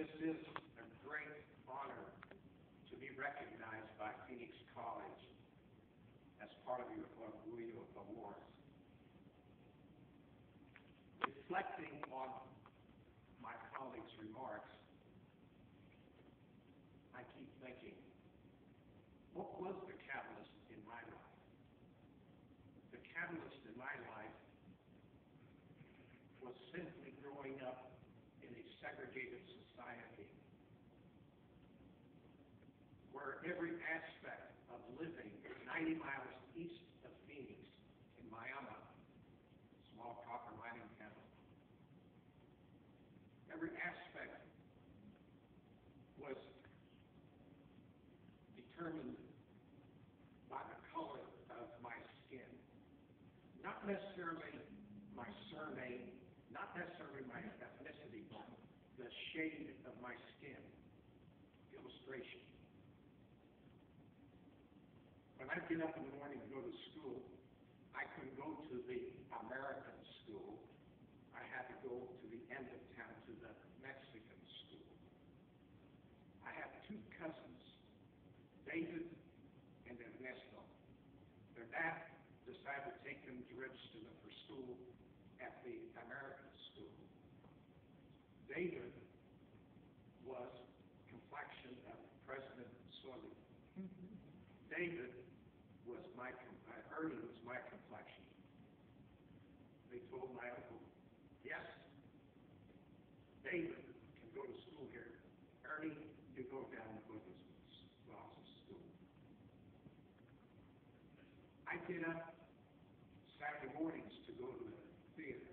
This is a great honor to be recognized by Phoenix College as part of your Orgullo Awards. Reflecting on my colleagues' remarks, I keep thinking, what was the catalyst in my life? The catalyst in my life was simply growing up in a segregated society where every aspect of living 90 miles east of Phoenix in Mayama, small copper mining town, every aspect was determined by the color of my skin. Not necessarily my surname, not necessarily my ethnicity, but the shade of my skin. Illustration. When I get up in the morning and go to school, I couldn't go to the American school. I had to go to the end of town to the Mexican school. I have two cousins, David and Ernesto. Their dad decided to take them to register them for school at the American school. David was complexion of President Sully. David was Ernie was my complexion. They told my uncle, yes, David can go to school here. Ernie, you go down to Williams' school. I get up Saturday mornings to go to the theater.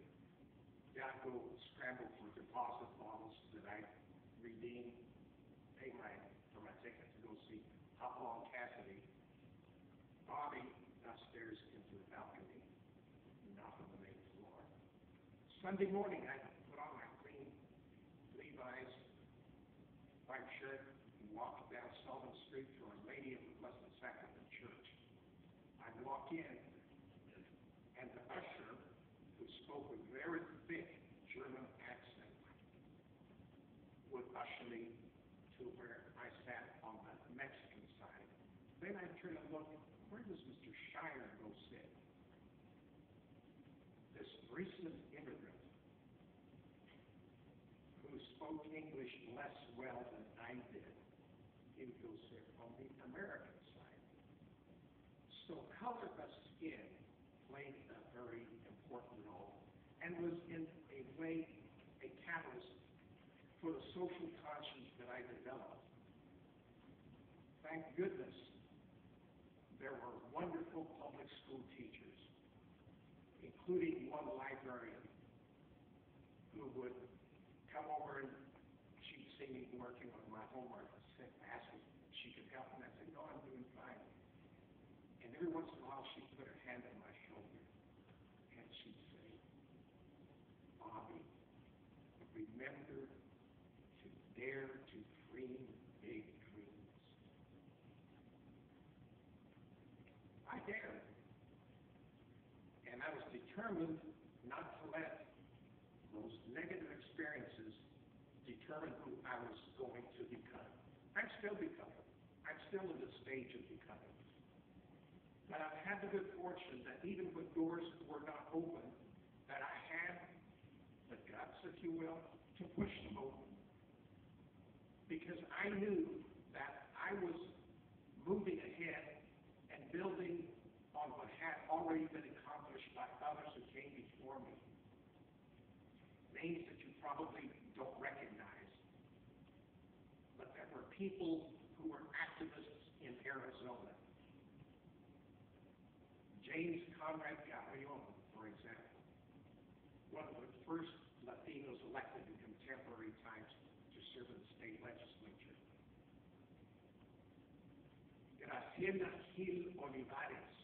I'd go scramble for deposit bottles that I redeem, pay for my ticket to go see Hopalong Cassidy. Bobby upstairs into the balcony, not on the main floor. Sunday morning, I put on my clean Levi's, white shirt, and walk down Sullivan Street to Our Lady of the Blessed Sacrament Church. I'd walk in, and the usher, who spoke with very thick German accent, would usher me to where I sat on the Mexican side. Then I'd turn and look, where does Mr. Shire go sit? This recent immigrant who spoke English less well than I did, he would go sit on the American side. So color of skin played a very important role and was in a way a catalyst for the social conscience that I developed. Thank goodness there were wonderful public school teachers, including one librarian who would come over and she'd see me working on my homework and ask me if she could help, and I'd say, no, I'm doing fine. And every once in a while she'd put her hand on my shoulder and she'd say, Bobby, remember to dare to dream big dreams. I dared. And I was determined not to let those negative experiences determine who I was going to become. I'm still becoming. I'm still in the stage of becoming. But I've had the good fortune that even when doors were not open, that I had the guts, if you will, to push them open. Because I knew that I was moving ahead and building on what had already been accomplished by others who came before me. Names that you probably don't recognize, but that were people who were activists in Arizona. James Conrad Galeon, for example, one of the first Latinos elected in contemporary times to serve in the state legislature. Graciela Gil Olivares,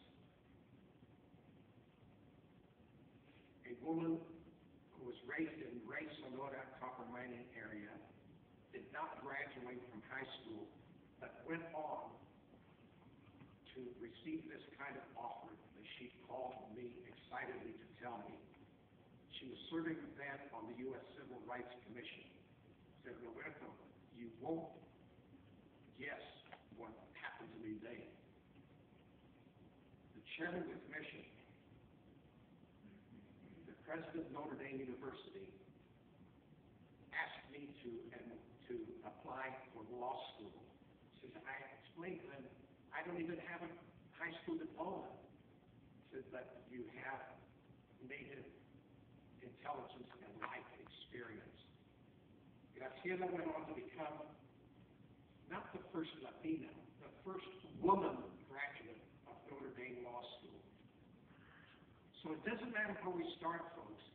a woman who was raised in Rey Sonora copper mining area, did not graduate from high school, but went on to receive this kind of offer that she called me excitedly to tell me. She was serving then on the U.S. Civil Rights Commission. said, Roberto, you won't guess what happened to me today. The chairman of the commission, the president of Notre Dame University, asked me to apply for law school. Says, I explained to him, I don't even have a high school diploma. Says, but you have native intelligence and life experience. Graciela went on to become not the first Latina, the first woman graduate of Notre Dame Law School. So it doesn't matter where we start, folks.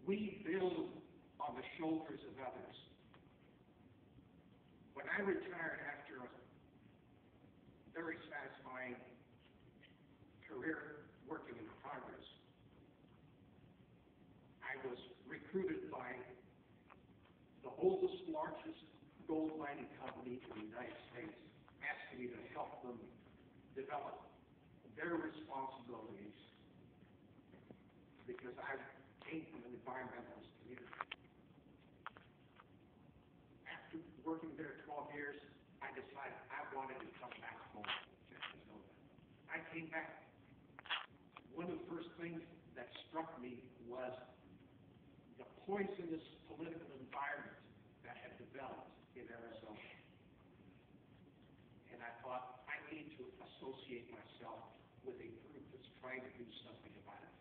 We build on the shoulders of others. When I retired after a very satisfying career working in Congress, I was recruited by the oldest, largest gold mining company in the United States, asking me to help them develop their responsibilities because I came from an environmentalist community. After working there 12 years, I decided I wanted to come back home to Arizona. I came back. One of the first things that struck me was the poisonous political environment that had developed in Arizona. And I thought, I need to associate myself with a group that's trying to do something about it.